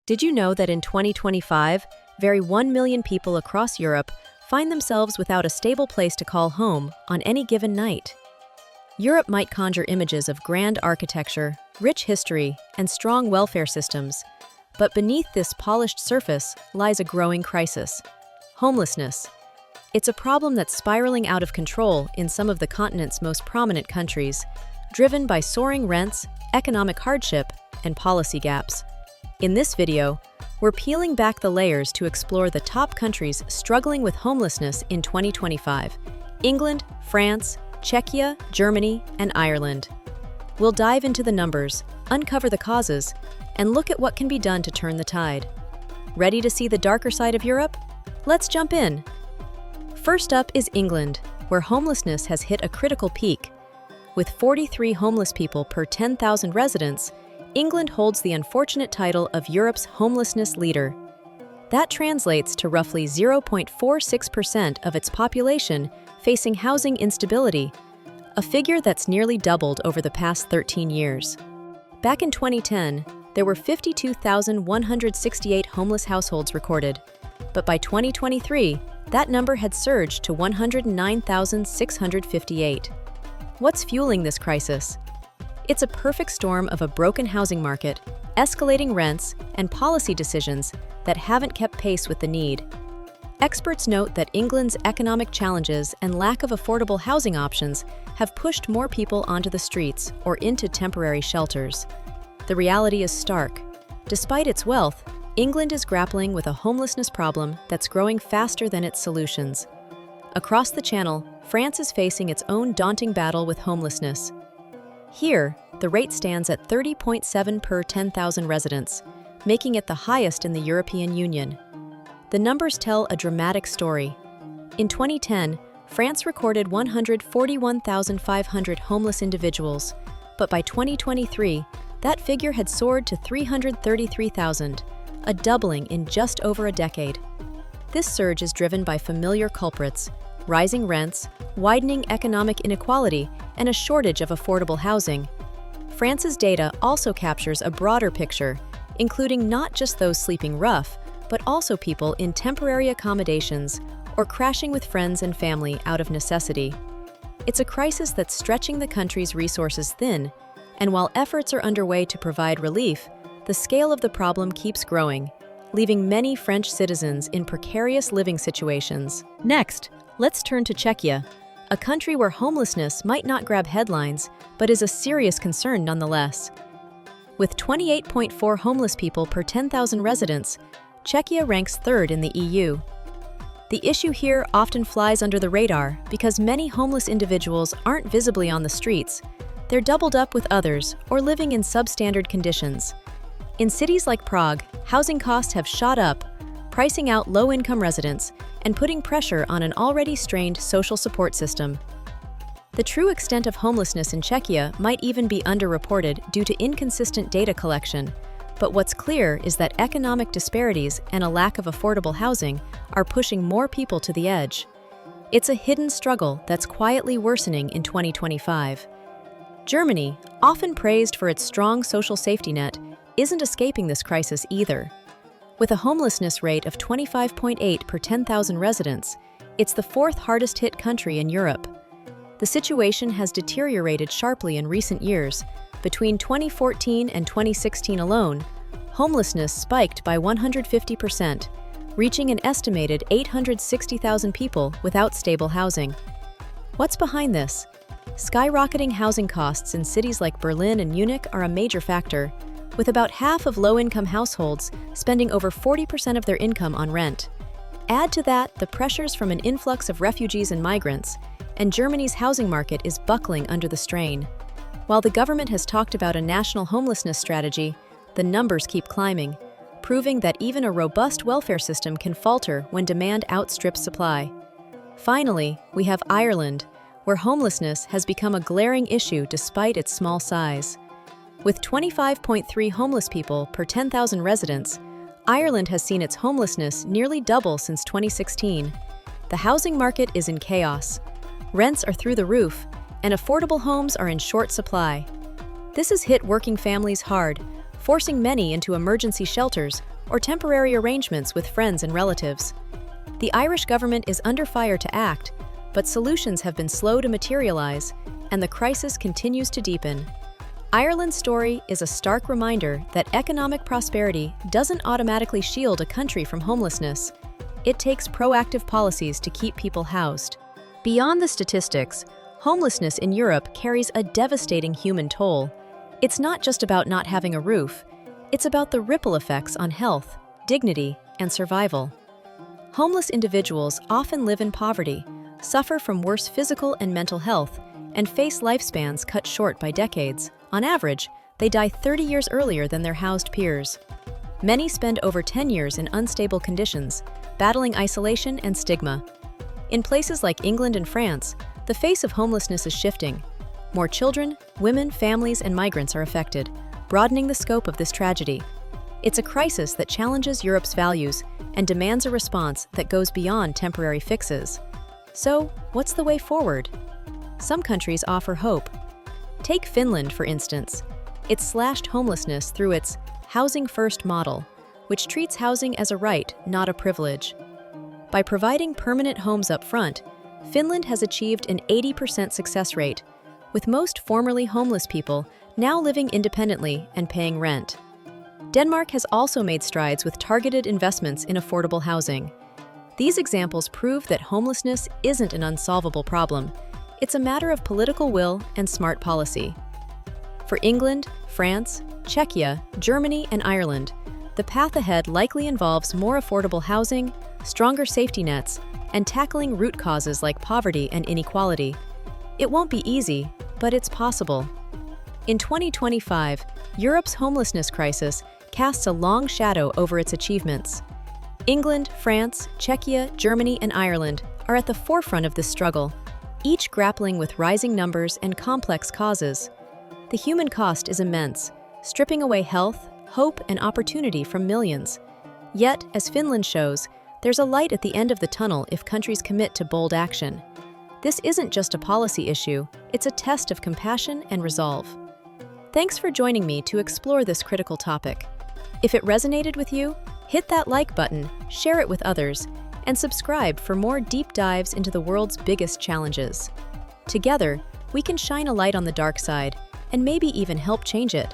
Did you know that in 2025, very 1 million people across Europe find themselves without a stable place to call home on any given night? Europe might conjure images of grand architecture, rich history, and strong welfare systems, but beneath this polished surface lies a growing crisis: homelessness. It's a problem that's spiraling out of control in some of the continent's most prominent countries, driven by soaring rents, economic hardship, and policy gaps. In this video, we're peeling back the layers to explore the top countries struggling with homelessness in 2025: England, France, Czechia, Germany, and Ireland. We'll dive into the numbers, uncover the causes, and look at what can be done to turn the tide. Ready to see the darker side of Europe? Let's jump in. First up is England, where homelessness has hit a critical peak. With 43 homeless people per 10,000 residents, England holds the unfortunate title of Europe's homelessness leader. That translates to roughly 0.46% of its population facing housing instability, a figure that's nearly doubled over the past 13 years. Back in 2010, there were 52,168 homeless households recorded, but by 2023, that number had surged to 109,658. What's fueling this crisis? It's a perfect storm of a broken housing market, escalating rents, and policy decisions that haven't kept pace with the need. Experts note that England's economic challenges and lack of affordable housing options have pushed more people onto the streets or into temporary shelters. The reality is stark. Despite its wealth, England is grappling with a homelessness problem that's growing faster than its solutions. Across the Channel, France is facing its own daunting battle with homelessness. Here, the rate stands at 30.7 per 10,000 residents, making it the highest in the European Union. The numbers tell a dramatic story. In 2010, France recorded 141,500 homeless individuals, but by 2023, that figure had soared to 333,000, a doubling in just over a decade. This surge is driven by familiar culprits: rising rents, widening economic inequality, and a shortage of affordable housing. France's data also captures a broader picture, including not just those sleeping rough, but also people in temporary accommodations or crashing with friends and family out of necessity. It's a crisis that's stretching the country's resources thin, and while efforts are underway to provide relief, the scale of the problem keeps growing, leaving many French citizens in precarious living situations. Next, let's turn to Czechia, a country where homelessness might not grab headlines, but is a serious concern nonetheless. With 28.4 homeless people per 10,000 residents, Czechia ranks third in the EU. The issue here often flies under the radar because many homeless individuals aren't visibly on the streets. They're doubled up with others or living in substandard conditions. In cities like Prague, housing costs have shot up, pricing out low-income residents and putting pressure on an already strained social support system. The true extent of homelessness in Czechia might even be underreported due to inconsistent data collection, but what's clear is that economic disparities and a lack of affordable housing are pushing more people to the edge. It's a hidden struggle that's quietly worsening in 2025. Germany, often praised for its strong social safety net, isn't escaping this crisis either. With a homelessness rate of 25.8 per 10,000 residents, it's the fourth hardest hit country in Europe. The situation has deteriorated sharply in recent years. Between 2014 and 2016 alone, homelessness spiked by 150%, reaching an estimated 860,000 people without stable housing. What's behind this? Skyrocketing housing costs in cities like Berlin and Munich are a major factor, with about half of low-income households spending over 40% of their income on rent. Add to that the pressures from an influx of refugees and migrants, and Germany's housing market is buckling under the strain. While the government has talked about a national homelessness strategy, the numbers keep climbing, proving that even a robust welfare system can falter when demand outstrips supply. Finally, we have Ireland, where homelessness has become a glaring issue despite its small size. With 25.3 homeless people per 10,000 residents, Ireland has seen its homelessness nearly double since 2016. The housing market is in chaos. Rents are through the roof, and affordable homes are in short supply. This has hit working families hard, forcing many into emergency shelters or temporary arrangements with friends and relatives. The Irish government is under fire to act, but solutions have been slow to materialize, and the crisis continues to deepen. Ireland's story is a stark reminder that economic prosperity doesn't automatically shield a country from homelessness. It takes proactive policies to keep people housed. Beyond the statistics, homelessness in Europe carries a devastating human toll. It's not just about not having a roof, it's about the ripple effects on health, dignity, and survival. Homeless individuals often live in poverty, suffer from worse physical and mental health, and face lifespans cut short by decades. On average, they die 30 years earlier than their housed peers. Many spend over 10 years in unstable conditions, battling isolation and stigma. In places like England and France, the face of homelessness is shifting. More children, women, families, and migrants are affected, broadening the scope of this tragedy. It's a crisis that challenges Europe's values and demands a response that goes beyond temporary fixes. So, what's the way forward? Some countries offer hope. Take Finland, for instance. It's slashed homelessness through its Housing First model, which treats housing as a right, not a privilege. By providing permanent homes up front, Finland has achieved an 80% success rate, with most formerly homeless people now living independently and paying rent. Denmark has also made strides with targeted investments in affordable housing. These examples prove that homelessness isn't an unsolvable problem. It's a matter of political will and smart policy. For England, France, Czechia, Germany, and Ireland, the path ahead likely involves more affordable housing, stronger safety nets, and tackling root causes like poverty and inequality. It won't be easy, but it's possible. In 2025, Europe's homelessness crisis casts a long shadow over its achievements. England, France, Czechia, Germany, and Ireland are at the forefront of this struggle, each grappling with rising numbers and complex causes. The human cost is immense, stripping away health, hope, and opportunity from millions. Yet, as Finland shows, there's a light at the end of the tunnel if countries commit to bold action. This isn't just a policy issue, it's a test of compassion and resolve. Thanks for joining me to explore this critical topic. If it resonated with you, hit that like button, share it with others, and subscribe for more deep dives into the world's biggest challenges. Together, we can shine a light on the dark side and maybe even help change it.